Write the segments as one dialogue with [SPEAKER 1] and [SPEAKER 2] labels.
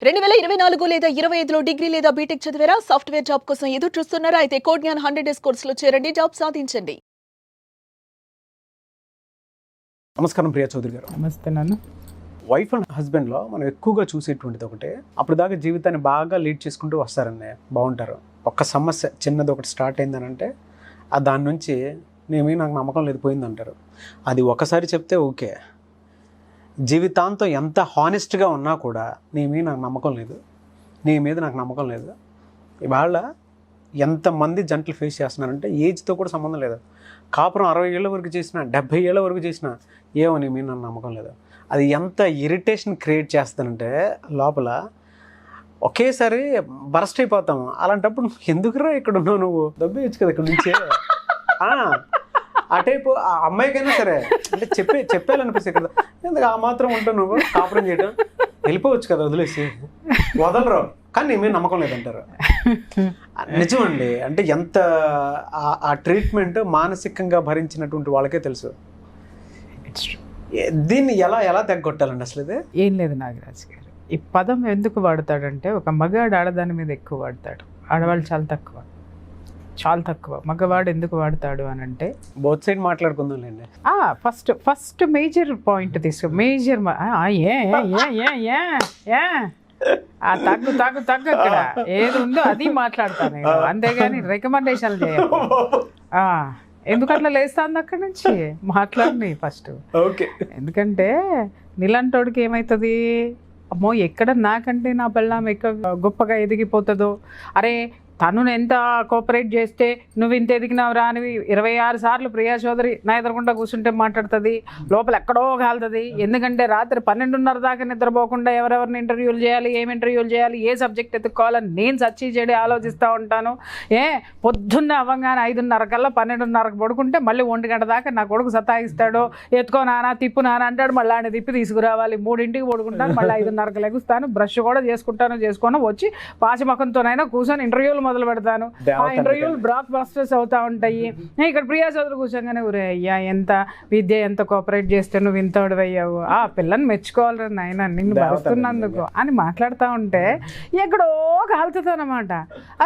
[SPEAKER 1] 2024 లేదా 25లో డిగ్రీ లేదా బీటెక్ చదివారా? సాఫ్ట్‌వేర్ జాబ్ కోసం ఎదురు చూస్తున్నారా? అయితే కోడ్ జ్ఞాన్ 100 డేస్ కోర్సులో చేరండి, జాబ్ సాధించండి.
[SPEAKER 2] నమస్కారం ప్రియా చౌదరి గారు.
[SPEAKER 3] నమస్తే నాన్న.
[SPEAKER 2] వైఫ్ అండ్ హస్బెండ్లో మనం ఎక్కువగా చూసేటువంటిది ఒకటే, అప్పుడు దాకా జీవితాన్ని బాగా లీడ్ చేసుకుంటూ వస్తారన్నయ్య, బాగుంటారు. ఒక్క సమస్య చిన్నది ఒకటి స్టార్ట్ అయిందనంటే దాని నుంచి నాకు నమ్మకం లేదు పోయిందంటారు. అది ఒకసారి చెప్తే ఓకే, జీవితాంతం ఎంత హానెస్ట్గా ఉన్నా కూడా నాకు నమ్మకం లేదు, నీ మీద నాకు నమ్మకం లేదు. ఇవాళ ఎంతమంది జంటలు ఫేస్ చేస్తున్నారంటే ఏజ్తో కూడా సంబంధం లేదు. కాపురం 60 ఏళ్ళ వరకు చేసినా 70 ఏళ్ళ వరకు చేసినా ఏమో నీ మీద నాకు నమ్మకం లేదు. అది ఎంత ఇరిటేషన్ క్రియేట్ చేస్తానంటే లోపల ఒకేసారి బరస్ట్ అయిపోతాము. అలాంటప్పుడు నువ్వు ఎందుకురా ఇక్కడ ఉన్నావు, నువ్వు దబ్బేయచ్చు కదా ఇక్కడ నుంచే. ఆ టైపు ఆ అమ్మాయికైనా సరే అంటే చెప్పాలనిపిస్తుంది కదా, ఎందుకు ఆ మాత్రం ఉంటావు నువ్వు కాపురం చేయడం, వెళ్ళిపోవచ్చు కదా వదిలేసి. వదలరు కానీ నీ మీద నమ్మకం లేదంటారు. నిజం అండి. అంటే ఎంత ఆ ట్రీట్మెంట్ మానసికంగా భరించినటువంటి వాళ్ళకే తెలుసు. దీన్ని ఎలా తగ్గొట్టాలండి అసలు? ఇది
[SPEAKER 3] ఏం లేదు నాగరాజు గారు, ఈ పదం ఎందుకు వాడతాడంటే ఒక మగాడు ఆడదాని మీద ఎక్కువ వాడతాడు, ఆడవాళ్ళు చాలా తక్కువ. మగవాడు ఎందుకు వాడతాడు అని అంటే
[SPEAKER 2] బోత్ సైడ్ మాట్లాడుకుందాంలేండి.
[SPEAKER 3] ఫస్ట్ మేజర్ పాయింట్ తీసుకో. మేజర్ తగ్గు ఇక్కడ ఏది ఉందో అది మాట్లాడతాను నేను, అంతేగాని రికమెండేషన్లు చేయాలి. ఎందుకట్లా లేస్తాను అక్కడి నుంచి మాట్లాడిని ఫస్ట్. ఎందుకంటే నీలాంటోడికి ఏమవుతుంది, అమ్మో ఎక్కడ నాకంటే నా పెళ్ళాం ఎక్కడ గొప్పగా ఎదిగిపోతుందో, అరే తను ఎంత కోఆపరేట్ చేస్తే నువ్వు ఇంత ఎదిగినావురా అని 26 సార్లు ప్రియా చౌదరి నా ఎదురకుండా కూర్చుంటే మాట్లాడుతుంది, లోపల ఎక్కడో కాలుతుంది. ఎందుకంటే రాత్రి 12:30 దాకా నిద్రపోకుండా ఎవరెవరిని ఇంటర్వ్యూలు చేయాలి, ఏం ఇంటర్వ్యూలు చేయాలి, ఏ సబ్జెక్ట్ ఎత్తుక్కోవాలని నేను సర్చ్ చేయడం ఆలోచిస్తూ ఉంటాను. పొద్దున్న అవ్వగానే 5:30 కల్లా 12:30కి పడుకుంటే మళ్ళీ 1 గంట దాకా నా కొడుకు సతాయిస్తాడు, ఎత్తుకో నానా తిప్పు నానా అంటాడు, మళ్ళీ ఆయన తిప్పి తీసుకురావాలి. 3ంటికి పడుకుంటాను, మళ్ళీ 5:30కి లెగుస్తాను, బ్రష్ కూడా చేసుకొని వచ్చి పాచిమకంతోనైనా కూర్చొని ఇంటర్వ్యూలు మొదలు పెడతాను. ఆ ఇంటర్వ్యూలు బ్లాక్ బస్టర్స్ అవుతా ఉంటాయి. ఇక్కడ ప్రియా చౌదరి కూర్చోగానే ఊరే అయ్యా ఎంత విద్య ఎంత కోఆపరేట్ చేస్తే నువ్వు ఇంతోడు అయ్యావు, ఆ పిల్లని మెచ్చుకోవాలి నాయన నిన్ను భరిస్తున్నందుకు అని మాట్లాడుతూ ఉంటే ఎక్కడో కాలుతుంది అనమాట.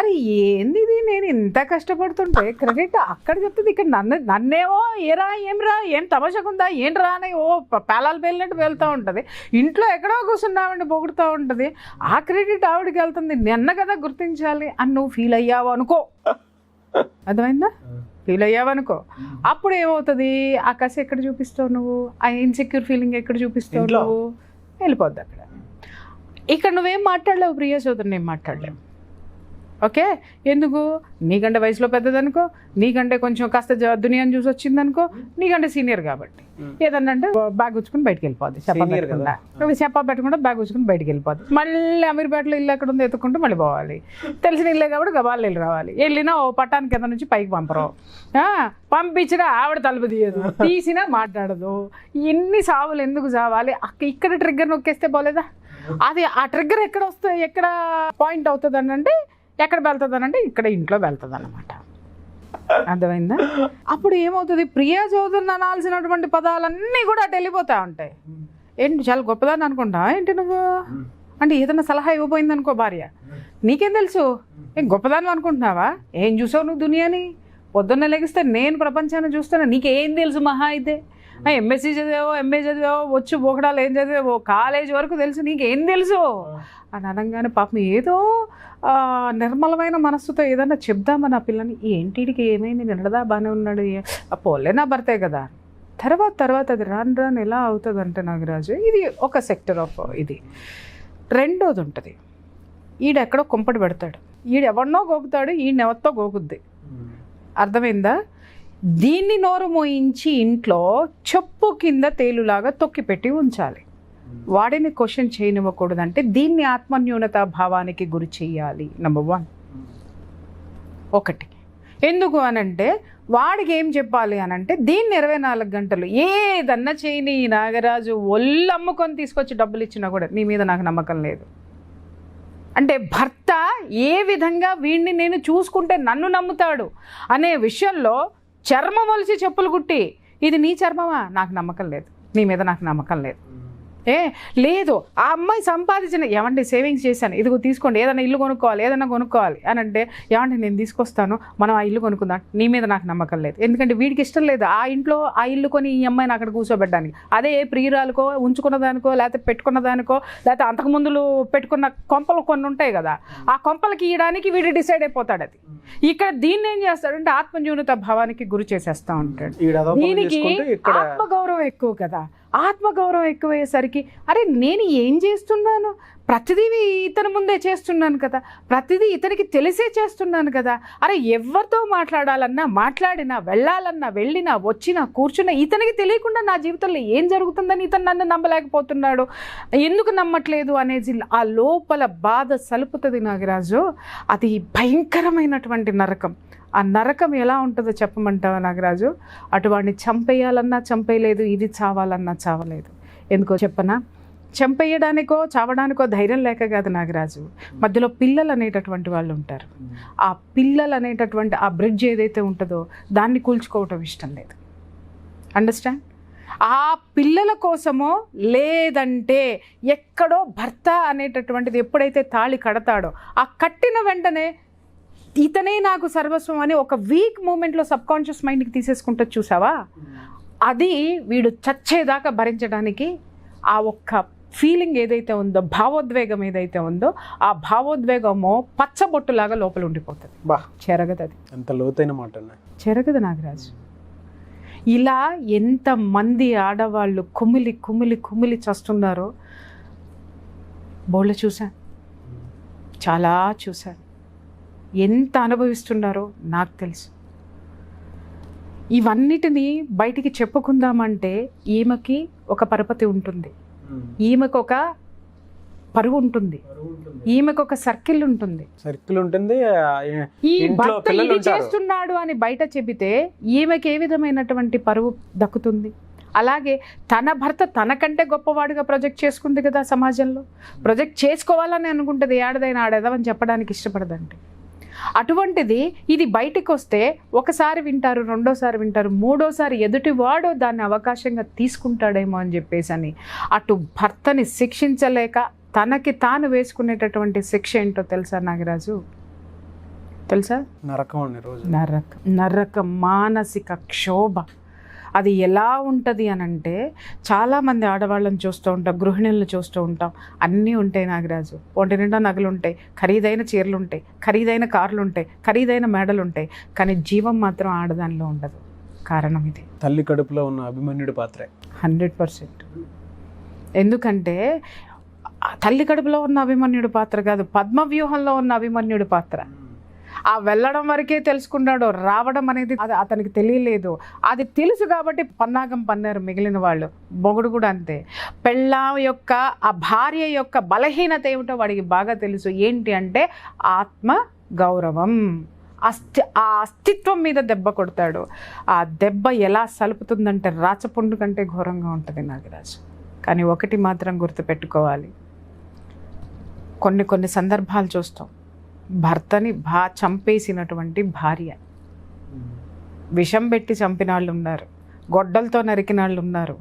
[SPEAKER 3] అరే ఏంది ఇది, నేను ఇంత కష్టపడుతుంటే క్రెడిట్ అక్కడ చెప్తుంది, ఇక్కడ నన్నేమో ఏమిరా ఏం తమాషకుందా ఏంట్రా అని పేలాలు పేలినట్టు వెళ్తూ ఉంటుంది. ఇంట్లో ఎక్కడో కూర్చున్నామండి పొగుడుతూ ఉంటుంది, ఆ క్రెడిట్ ఆవిడకి వెళ్తుంది. నిన్న కదా గుర్తించాలి అని నువ్వు ఫీల్ అయ్యావు అనుకో, అర్థమైందా? ఫీల్ అయ్యావు అనుకో, అప్పుడు ఏమవుతుంది, ఆ కసి ఎక్కడ చూపిస్తావు నువ్వు, ఆ ఇన్సెక్యూర్ ఫీలింగ్ ఎక్కడ చూపిస్తావు నువ్వు, వెళ్ళిపోద్ది అక్కడ. ఇక్కడ నువ్వేం మాట్లాడలేవు, ప్రియా చౌదరిని ఏం మాట్లాడలేవు. ఓకే, ఎందుకు? నీకంటే వయసులో పెద్దదనుకో, నీకంటే కొంచెం కాస్త దునియాని చూసి వచ్చిందనుకో, నీకంటే సీనియర్ కాబట్టి ఏదన్నంటే బ్యాగ్ ఉంచుకుని బయటకు వెళ్ళిపోద్ది, చెప్ప పెట్టకుండా బ్యాగ్ ఉంచుకుని బయటకు వెళ్ళిపోద్ది. మళ్ళీ అమీర్పేటలో ఇల్లు ఎక్కడ ఉందో ఎత్తుకుంటూ మళ్ళీ పోవాలి. తెలిసిన ఇల్లే కాబట్టి గబాలు వెళ్ళి రావాలి. వెళ్ళినా ఓ పట్టానికి కింద నుంచి పైకి పంపరు, పంపించినా ఆవిడ తలుపు తీయదు, తీసినా మాట్లాడదు. ఎన్ని సావులు ఎందుకు చావాలి? ఇక్కడ ట్రిగ్గర్ నొక్కేస్తే పోలేదా? అది ఆ ట్రిగ్గర్ ఎక్కడ పాయింట్ అవుతుంది అని అంటే, ఎక్కడ వెళ్తుంది అని అంటే ఇక్కడ ఇంట్లో వెళ్తుంది అన్నమాట. అర్థమైందా? అప్పుడు ఏమవుతుంది, ప్రియా చౌదరిని అనాల్సినటువంటి పదాలన్నీ కూడా అటు వెళ్ళిపోతా ఉంటాయి. ఏంటి చాలా గొప్పదాన్ని అనుకుంటా ఏంటి నువ్వు అంటే, ఏదైనా సలహా ఇవ్వబోయింది అనుకో భార్య, నీకేం తెలుసు, ఏం గొప్పదాన్ని అనుకుంటున్నావా, ఏం చూసావు నువ్వు దునియాని, పొద్దున్న లెగిస్తే నేను ప్రపంచాన్ని చూస్తాను, నీకేం తెలుసు మహా అయితే, ఎంఎస్సీ చదివావో ఎంఏ చదివావో వచ్చు బోకడాలు ఏం చదివావో కాలేజ్ వరకు తెలుసు, నీకేం తెలుసు అని అనగానే పాపం ఏదో నిర్మలమైన మనస్సుతో ఏదన్నా చెప్దామని ఆ పిల్లని, ఏంటిడికి ఏమైంది నిన్నదా బాగానే ఉన్నాడు, పోలే నా భర్తే కదా. తర్వాత అది రాను ఎలా అవుతుంది అంటే నాగరాజు, ఇది ఒక సెక్టర్ ఆఫ్ ఇది. రెండోది ఉంటుంది, ఈడెక్కడో కుంపటి పెడతాడు, ఈడెవరినో గోకుతాడు, ఈయనెవరితో గోకుద్ది. అర్థమైందా? దీన్ని నోరు మోయించి ఇంట్లో చెప్పు కింద తేలులాగా తొక్కిపెట్టి ఉంచాలి. వాడిని క్వశ్చన్ చేయనివ్వకూడదంటే దీన్ని ఆత్మన్యూనతా భావానికి గురి చెయ్యాలి. నెంబర్ 1 ఒకటి. ఎందుకు అనంటే వాడికి ఏం చెప్పాలి అనంటే, దీన్ని 24 గంటలు ఏదన్నా చేయని నాగరాజు ఒళ్ళు అమ్ముకొని తీసుకొచ్చి డబ్బులు ఇచ్చినా కూడా నీ మీద నాకు నమ్మకం లేదు అంటే, భర్త ఏ విధంగా వీడిని నేను చూసుకుంటే నన్ను నమ్ముతాడు అనే విషయంలో చర్మం ఒలిచి చెప్పులు కుట్టి ఇది నీ చర్మమా, నాకు నమ్మకం లేదు, నీ మీద నాకు నమ్మకం లేదు లేదు ఆ అమ్మాయి సంపాదించిన ఏమంటే సేవింగ్స్ చేశాను, ఇదిగో తీసుకోండి, ఏదైనా ఇల్లు కొనుక్కోవాలి, ఏదైనా కొనుక్కోవాలి అని అంటే ఏమంటే నేను తీసుకొస్తాను, మనం ఆ ఇల్లు కొనుక్కుందాం. నీ మీద నాకు నమ్మకం లేదు, ఎందుకంటే వీడికి ఇష్టం లేదు ఆ ఇంట్లో ఆ ఇల్లు కొని ఈ అమ్మాయిని అక్కడ కూర్చోబెట్టడానికి. అదే ప్రియురాలకో ఉంచుకున్న దానికో లేకపోతే పెట్టుకున్న దానికో లేకపోతే అంతకుముందులు పెట్టుకున్న కొంపలు కొన్ని ఉంటాయి కదా, ఆ కొంపలకి ఇయడానికి వీడు డిసైడ్ అయిపోతాడు. అది ఇక్కడ దీన్ని ఏం చేస్తాడంటే ఆత్మన్యూనత భావానికి గురి చేసేస్తా ఉంటాడు. దీనికి ఆత్మగౌరవం ఎక్కువ కదా, ఆత్మగౌరవం ఎక్కువయ్యేసరికి అరే నేను ఏం చేస్తున్నాను, ప్రతిదీ ఇతని ముందే చేస్తున్నాను కదా, ప్రతిదీ ఇతనికి తెలిసే చేస్తున్నాను కదా, అరే ఎవరితో మాట్లాడాలన్నా మాట్లాడినా, వెళ్ళాలన్నా వెళ్ళినా, వచ్చినా కూర్చున్నా ఇతనికి తెలియకుండా నా జీవితంలో ఏం జరుగుతుందని ఇతను నన్ను నమ్మలేకపోతున్నాడు, ఎందుకు నమ్మట్లేదు అనేది ఆ లోపల బాధ సలుపుతుంది నాగరాజు. అది భయంకరమైనటువంటి నరకం. ఆ నరకం ఎలా ఉంటుందో చెప్పమంటావా నాగరాజు? అటువాడిని చంపేయాలన్నా చంపేయలేదు, ఇది చావాలన్నా చావలేదు. ఎందుకో చెప్పనా? చంపేయడానికో చావడానికో ధైర్యం లేక కాదు నాగరాజు, మధ్యలో పిల్లలు అనేటటువంటి వాళ్ళు ఉంటారు. ఆ పిల్లలు అనేటటువంటి ఆ బ్రిడ్జ్ ఏదైతే ఉంటుందో దాన్ని కూల్చుకోవటం ఇష్టం లేదు. అండర్స్టాండ్? ఆ పిల్లల కోసమో లేదంటే ఎక్కడో భర్త అనేటటువంటిది ఎప్పుడైతే తాళి కడతాడో ఆ కట్టిన వెంటనే ఇతనే నాకు సర్వస్వం అని ఒక వీక్ మూమెంట్లో సబ్కాన్షియస్ మైండ్కి తీసేసుకుంటూ చూసావా, అది వీడు చచ్చేదాకా భరించడానికి ఆ ఒక్క ఫీలింగ్ ఏదైతే ఉందో, భావోద్వేగం ఏదైతే ఉందో, ఆ భావోద్వేగమో పచ్చబొట్టులాగా లోపల ఉండిపోతుంది. చెరగదు. అది
[SPEAKER 2] అంత లోతైన మాట
[SPEAKER 3] చెరగదు నాగరాజు. ఇలా ఎంతమంది ఆడవాళ్ళు కుమిలి కుమిలి కుమిలి చస్తున్నారో బోళ్ళు చూశాను, చాలా చూశాను. ఎంత అనుభవిస్తున్నారో నాకు తెలుసు. ఇవన్నిటినీ బయటికి చెప్పుకుందామంటే ఈమెకి ఒక పరపతి ఉంటుంది, ఈమెకు ఒక పరువు ఉంటుంది, ఈమెకు ఒక సర్కిల్ ఉంటుంది. ఈ భర్త ఇది చేస్తున్నాడు అని బయట చెబితే ఈమెకి ఏ విధమైనటువంటి పరువు దక్కుతుంది? అలాగే తన భర్త తనకంటే గొప్పవాడిగా ప్రొజెక్ట్ చేసుకుంది కదా సమాజంలో. ప్రొజెక్ట్ చేసుకోవాలని అనుకుంటుంది, ఆడదైనా ఆడేదామని చెప్పడానికి ఇష్టపడదండి. అటువంటిది ఇది బయటికి వస్తే ఒకసారి వింటారు, రెండోసారి వింటారు, మూడోసారి ఎదుటివాడు దాన్ని అవకాశంగా తీసుకుంటాడేమో అని చెప్పేసి అని అటు భర్తని శిక్షించలేక తనకి తాను వేసుకునేటటువంటి శిక్ష ఏంటో తెలుసా నాగరాజు? తెలుసా? నరకం, మానసిక క్షోభ. అది ఎలా ఉంటుంది అని అంటే చాలామంది ఆడవాళ్ళని చూస్తూ ఉంటాం, గృహిణులను చూస్తూ ఉంటాం, అన్నీ ఉంటాయి నాగరాజు. ఒంటి నిండా నగలు ఉంటాయి, ఖరీదైన చీరలు ఉంటాయి, ఖరీదైన కార్లు ఉంటాయి, ఖరీదైన మేడలు ఉంటాయి, కానీ జీవం మాత్రం ఆడదానిలో ఉండదు. కారణం ఇది
[SPEAKER 2] తల్లి కడుపులో ఉన్న అభిమన్యుడి పాత్రే
[SPEAKER 3] 100%. ఎందుకంటే తల్లి కడుపులో ఉన్న అభిమన్యుడి పాత్ర కాదు, పద్మవ్యూహంలో ఉన్న అభిమన్యుడి పాత్ర. ఆ వెళ్ళడం వరకే తెలుసుకున్నాడు, రావడం అనేది అది అతనికి తెలియలేదు. అది తెలుసు కాబట్టి పన్నాగం పన్నారు మిగిలిన వాళ్ళు. మొగుడు కూడా అంతే. పెళ్ళాం యొక్క ఆ భార్య యొక్క బలహీనత ఏమిటో వాడికి బాగా తెలుసు. ఏంటి అంటే ఆత్మ గౌరవం, ఆ అస్తిత్వం మీద దెబ్బ కొడతాడు. ఆ దెబ్బ ఎలా సలుపుతుందంటే రాచపుండు కంటే ఘోరంగా ఉంటుంది నాగరాజు. కానీ ఒకటి మాత్రం గుర్తుపెట్టుకోవాలి, కొన్ని సందర్భాలు చూస్తాం, భర్తని చంపేసినటువంటి భార్య, విషం పెట్టి చంపిన వాళ్ళు ఉన్నారు, గొడ్డలతో నరికిన వాళ్ళు ఉన్నారు,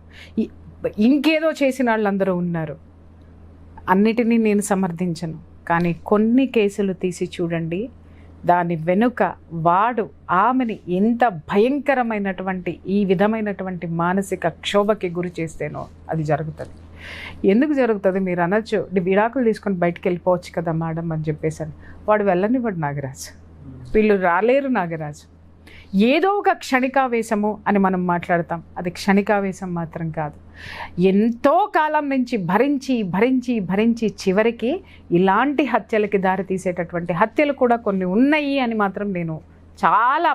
[SPEAKER 3] ఇంకేదో చేసిన వాళ్ళు అందరూ ఉన్నారు. అన్నిటినీ నేను సమర్థించను, కానీ కొన్ని కేసులు తీసి చూడండి, దాని వెనుక వాడు ఆమెని ఎంత భయంకరమైనటువంటి ఈ విధమైనటువంటి మానసిక క్షోభకి గురి చేస్తేనో అది జరుగుతుంది. ఎందుకు జరుగుతుంది మీరు అనొచ్చు, విడాకులు తీసుకొని బయటికి వెళ్ళిపోవచ్చు కదా మేడం అని చెప్పేసాను. వాడు వెళ్ళనివ్వడు నాగరాజు, వీళ్ళు రాలేరు నాగరాజు. ఏదో ఒక క్షణికావేశము అని మనం మాట్లాడతాం, అది క్షణికావేశం మాత్రం కాదు. ఎంతో కాలం నుంచి భరించి భరించి భరించి చివరికి ఇలాంటి హత్యలకి దారితీసేటటువంటి హత్యలు కూడా కొన్ని ఉన్నాయి అని మాత్రం నేను చాలా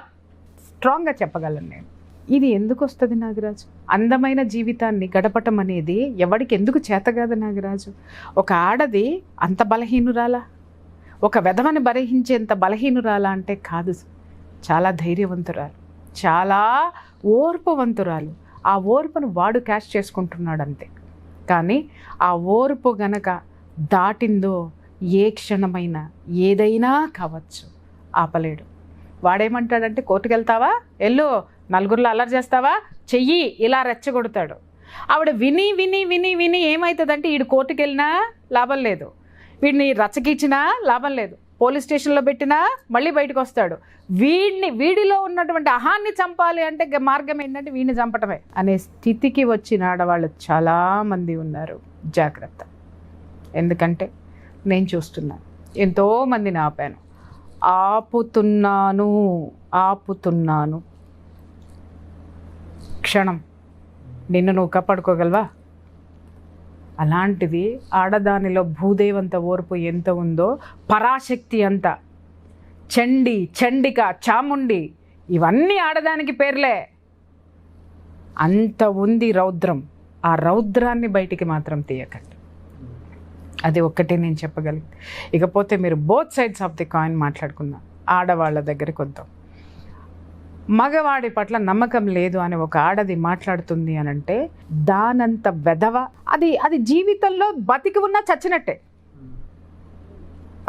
[SPEAKER 3] స్ట్రాంగ్గా చెప్పగలను. నేను ఇది ఎందుకు వస్తుంది నాగరాజు? అందమైన జీవితాన్ని గడపటం అనేది ఎవడికి ఎందుకు చేత కాదు నాగరాజు? ఒక ఆడది అంత బలహీనురాలా, ఒక వెధవని బలహించేంత బలహీనురాలా అంటే కాదు. చాలా ధైర్యవంతురాలు, చాలా ఓర్పువంతురాలు. ఆ ఓర్పును వాడు క్యాష్ చేసుకుంటున్నాడు అంతే. కానీ ఆ ఓర్పు గనక దాటిందో ఏ క్షణమైనా ఏదైనా కావచ్చు, ఆపలేడు. వాడేమంటాడంటే కోర్టుకు వెళ్తావా, ఎల్లు, నలుగురిలో అల్లరి చేస్తావా చెయ్యి, ఇలా రెచ్చగొడతాడు. ఆవిడ విని విని విని విని ఏమవుతుందంటే వీడు కోర్టుకు వెళ్ళినా లాభం లేదు, వీడిని రచ్చకిచ్చినా లాభం లేదు, పోలీస్ స్టేషన్లో పెట్టినా మళ్ళీ బయటకు వస్తాడు, వీడిలో ఉన్నటువంటి అహాన్ని చంపాలి అంటే మార్గం ఏంటంటే వీడిని చంపటమే అనే స్థితికి వచ్చిన ఆడవాళ్ళు చాలామంది ఉన్నారు. జాగ్రత్త. ఎందుకంటే నేను చూస్తున్నాను, ఎంతోమందిని ఆపాను, ఆపుతున్నాను. క్షణం నిన్ను నువ్వు కాపాడుకోగలవా? అలాంటిది ఆడదానిలో భూదేవంత ఓర్పు ఎంత ఉందో, పరాశక్తి అంత, చండి, చండిక, చాముండి, ఇవన్నీ ఆడదానికి పేర్లే. అంత ఉంది రౌద్రం. ఆ రౌద్రాన్ని బయటికి మాత్రం తీయకండి. అది ఒక్కటే నేను చెప్పగలిగింది. ఇకపోతే మీరు both sides of the coin మాట్లాడుకుందాం. ఆడవాళ్ళ దగ్గరికి వద్దాం. మగవాడి పట్ల నమ్మకం లేదు అని ఒక ఆడది మాట్లాడుతుంది అని అంటే దానంత వెధవ అది జీవితంలో బతికి ఉన్నా చచ్చినట్టే.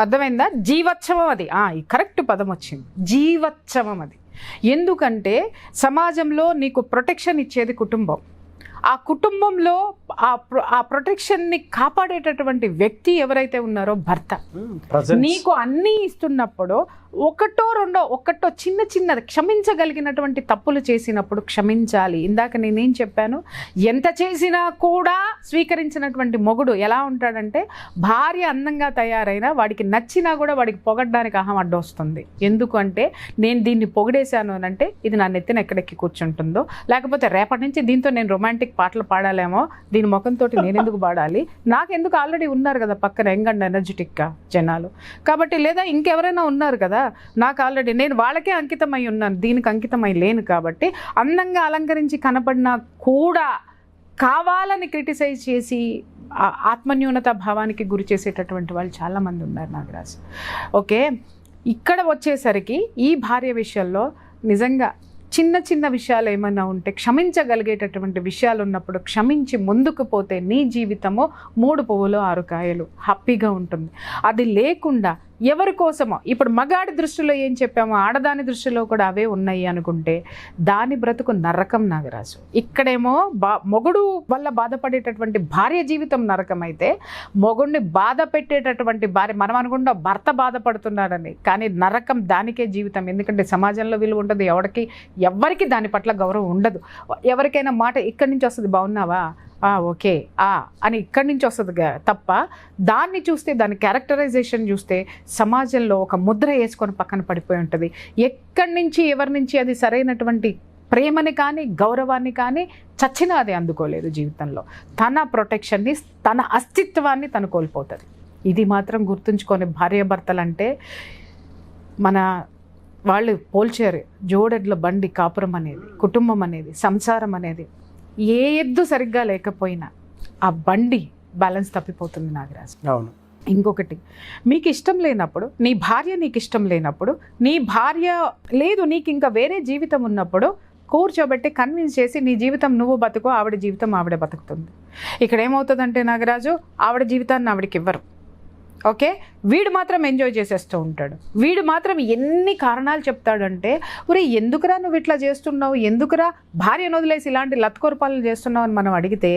[SPEAKER 3] అర్థమైందా? జీవోత్సవం అది. ఈ కరెక్ట్ పదం వచ్చింది, జీవోత్సవం అది. ఎందుకంటే సమాజంలో నీకు ప్రొటెక్షన్ ఇచ్చేది కుటుంబం. ఆ కుటుంబంలో ఆ ప్రొటెక్షన్ని కాపాడేటటువంటి వ్యక్తి ఎవరైతే ఉన్నారో భర్త. నీకు అన్నీ ఇస్తున్నప్పుడు ఒకటో చిన్నది క్షమించగలిగినటువంటి తప్పులు చేసినప్పుడు క్షమించాలి. ఇందాక నేనేం చెప్పాను, ఎంత చేసినా కూడా స్వీకరించినటువంటి మొగుడు ఎలా ఉంటాడంటే, భార్య అందంగా తయారైనా వాడికి నచ్చినా కూడా వాడికి పొగడ్డానికి అహం అడ్డొస్తుంది. ఎందుకంటే నేను దీన్ని పొగిడేశాను అని అంటే ఇది నా నెత్తిన ఎక్కడెక్కి కూర్చుంటుందో, లేకపోతే రేపటి నుంచి దీంతో నేను రొమాంటిక్ పాటలు పాడాలేమో, దీని ముఖంతో నేను ఎందుకు పాడాలి, నాకెందుకు ఆల్రెడీ ఉన్నారు కదా పక్కన యంగ్ అండ్ ఎనర్జెటిక్గా జనాలు కాబట్టి, లేదా ఇంకెవరైనా ఉన్నారు కదా నాకు ఆల్రెడీ, నేను వాళ్ళకే అంకితమై ఉన్నాను, దీనికి అంకితమై లేను కాబట్టి అందంగా అలంకరించి కనపడినా కూడా కావాలని క్రిటిసైజ్ చేసి ఆత్మన్యూనత భావానికి గురి చేసేటటువంటి వాళ్ళు చాలామంది ఉన్నారు నాగరాజ్. ఓకే, ఇక్కడ వచ్చేసరికి ఈ భార్య విషయంలో నిజంగా చిన్న విషయాలు ఏమైనా ఉంటే క్షమించగలిగేటటువంటి విషయాలు ఉన్నప్పుడు క్షమించి ముందుకు పోతే నీ జీవితము 3 పువ్వులు 6 కాయలు హ్యాపీగా ఉంటుంది. అది లేకుండా ఎవరి కోసమో, ఇప్పుడు మగాడి దృష్టిలో ఏం చెప్పామో ఆడదాని దృష్టిలో కూడా అవే ఉన్నాయి అనుకుంటే దాని బ్రతుకు నరకం నాగరాజు. ఇక్కడేమో మొగుడు వల్ల బాధపడేటటువంటి భార్య జీవితం నరకం అయితే, మొగుడిని బాధ పెట్టేటటువంటి భార్య, మనం అనుకుంటా భర్త బాధపడుతున్నాడని, కానీ నరకం దానికే జీవితం. ఎందుకంటే సమాజంలో విలువ ఉండదు, ఎవరికి దాని పట్ల గౌరవం ఉండదు. ఎవరికైనా మాట ఇక్కడి నుంచి వస్తుంది, బాగున్నావా, ఓకే అని ఇక్కడి నుంచి వస్తుంది తప్ప, దాన్ని చూస్తే దాని క్యారెక్టరైజేషన్ చూస్తే సమాజంలో ఒక ముద్ర వేసుకొని పక్కన పడిపోయి ఉంటుంది. ఎక్కడి నుంచి ఎవరి నుంచి అది సరైనటువంటి ప్రేమని కానీ గౌరవాన్ని కానీ చచ్చినా అది అందుకోలేదు జీవితంలో. తన ప్రొటెక్షన్ని, తన అస్తిత్వాన్ని తను కోల్పోతుంది. ఇది మాత్రం గుర్తుంచుకొని భార్యాభర్తలంటే మన వాళ్ళు పోల్చారు. జోడెడ్ల బండి కాపురం అనేది, కుటుంబం అనేది, సంసారం అనేది, ఏ ఎద్దు సరిగ్గా లేకపోయినా ఆ బండి బ్యాలెన్స్ తప్పిపోతుంది నాగరాజ్.
[SPEAKER 2] అవును.
[SPEAKER 3] ఇంకొకటి, మీకు ఇష్టం లేనప్పుడు, నీ భార్య నీకు ఇష్టం లేనప్పుడు, నీ భార్య లేదు నీకు ఇంకా వేరే జీవితం ఉన్నప్పుడు కూర్చోబెట్టి కన్విన్స్ చేసి నీ జీవితం నువ్వు బతుకో, ఆవిడ జీవితం ఆవిడ బతుకుతుంది. ఇక్కడ ఏమవుతుందంటే నాగరాజు, ఆవిడ జీవితాన్ని ఆవిడకి ఇవ్వరు. ఓకే, వీడు మాత్రం ఎంజాయ్ చేసేస్తూ ఉంటాడు. వీడు మాత్రం ఎన్ని కారణాలు చెప్తాడంటే, ఒరే ఎందుకురా నువ్వు ఇట్లా చేస్తున్నావు, ఎందుకురా భార్యను వదిలేసి ఇలాంటి లత్కొరపాలను చేస్తున్నావు అని మనం అడిగితే,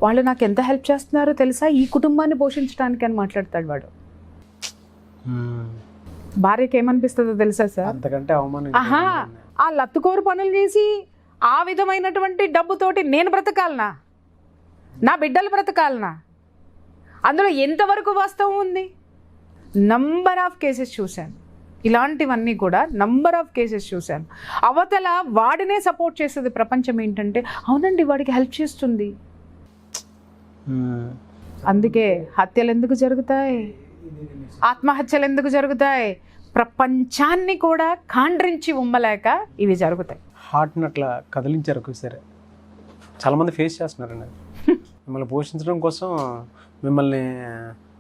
[SPEAKER 3] వాళ్ళు నాకు ఎంత హెల్ప్ చేస్తున్నారో తెలుసా, ఈ కుటుంబాన్ని పోషించడానికి అని మాట్లాడతాడు వాడు. భార్యకి ఏమనిపిస్తుందో తెలుసా సార్,
[SPEAKER 2] అంతకంటే అవమానం.
[SPEAKER 3] ఆ లత్తుకోరు పనులు చేసి ఆ విధమైనటువంటి డబ్బుతోటి నేను బ్రతకాలనా, నా బిడ్డలు బ్రతకాలనా? అందులో ఎంతవరకు వాస్తవం ఉంది? నంబర్ ఆఫ్ కేసెస్ చూశాను, ఇలాంటివన్నీ కూడా నంబర్ ఆఫ్ కేసెస్ చూశాను. అవతల వాడినే సపోర్ట్ చేస్తుంది ప్రపంచం. ఏంటంటే అవునండి వాడికి హెల్ప్ చేస్తుంది, అందుకే హత్యలు ఎందుకు జరుగుతాయి, ఆత్మహత్యలు ఎందుకు జరుగుతాయి, ప్రపంచాన్ని కూడా కాండ్రించి ఉమ్మలేక ఇవి జరుగుతాయి.
[SPEAKER 2] హార్ట్ని అట్లా కదిలించారు ఒకసారి. చాలామంది ఫేస్ చేస్తున్నారండి. మిమ్మల్ని పోషించడం కోసం మిమ్మల్ని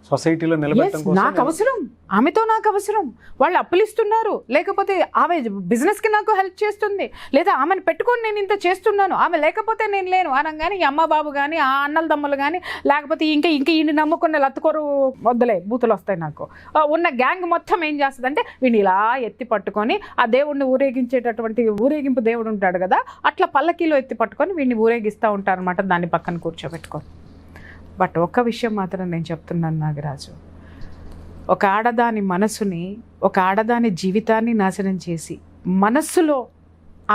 [SPEAKER 2] సొసైటీలో నిలబెట్టడం కోసం
[SPEAKER 3] నాకు అవసరం, ఆమెతో నాకు అవసరం, వాళ్ళు అప్పులు ఇస్తున్నారు, లేకపోతే ఆమె బిజినెస్కి నాకు హెల్ప్ చేస్తుంది, లేదా ఆమెను పెట్టుకొని నేను ఇంత చేస్తున్నాను, ఆమె లేకపోతే నేను లేను అనగానే ఈ అమ్మ బాబు కానీ ఆ అన్నల తమ్ములు కానీ లేకపోతే ఇంకా ఈయన నమ్ముకున్న లత్తుకోరు వద్దలే బూతులు వస్తాయి నాకు ఉన్న గ్యాంగ్ మొత్తం ఏం చేస్తుంది అంటే వీడిని ఇలా ఎత్తి పట్టుకొని ఆ దేవుడిని ఊరేగించేటటువంటి ఊరేగింపు దేవుడు ఉంటాడు కదా, అట్లా పల్లకీలో ఎత్తి పట్టుకొని వీడిని ఊరేగిస్తూ ఉంటారు అనమాట, దాన్ని పక్కన కూర్చోబెట్టుకొని. బట్ ఒక్క విషయం మాత్రం నేను చెప్తున్నాను నాగరాజు, ఒక ఆడదాని మనసుని, ఒక ఆడదాని జీవితాన్ని నాశనం చేసి మనస్సులో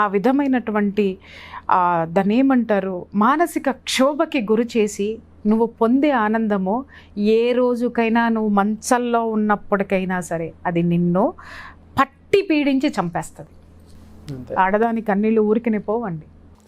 [SPEAKER 3] ఆ విధమైనటువంటి దాన్ని ఏమంటారు మానసిక క్షోభకి గురి చేసి నువ్వు పొందే ఆనందము ఏ రోజుకైనా నువ్వు మంచంలో ఉన్నప్పటికైనా సరే అది నిన్ను పట్టి పీడించి చంపేస్తుంది. ఆడదాని కన్నీళ్ళు ఊరికినే పోవండి,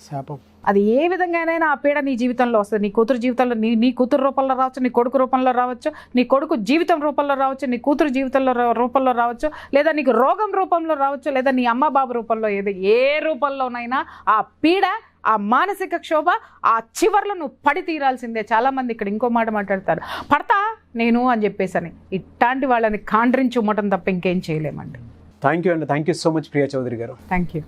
[SPEAKER 2] శాపం.
[SPEAKER 3] అది ఏ విధంగానైనా ఆ పీడ నీ జీవితంలో వస్తుంది. నీ కూతురు జీవితంలో నీ కూతురు రూపంలో రావచ్చు, నీ కొడుకు రూపంలో రావచ్చు, నీ కొడుకు జీవితం రూపంలో రావచ్చు, నీ కూతురు జీవితంలో రూపంలో రావచ్చు, లేదా నీకు రోగం రూపంలో రావచ్చు, లేదా నీ అమ్మ బాబు రూపంలో ఏ రూపంలోనైనా ఆ పీడ, ఆ మానసిక క్షోభ ఆ చివర్లో నువ్వు పడి తీరాల్సిందే. చాలామంది ఇక్కడ ఇంకో మాట మాట్లాడతారు, పడతా నేను అని చెప్పేసని. ఇట్లాంటి వాళ్ళని కాండ్రించి ఉమ్మటం తప్ప ఇంకేం చేయలేమండి.
[SPEAKER 2] థ్యాంక్ యూ అండి, thank you so much Priya Chaudhary గారు.
[SPEAKER 3] Thank you.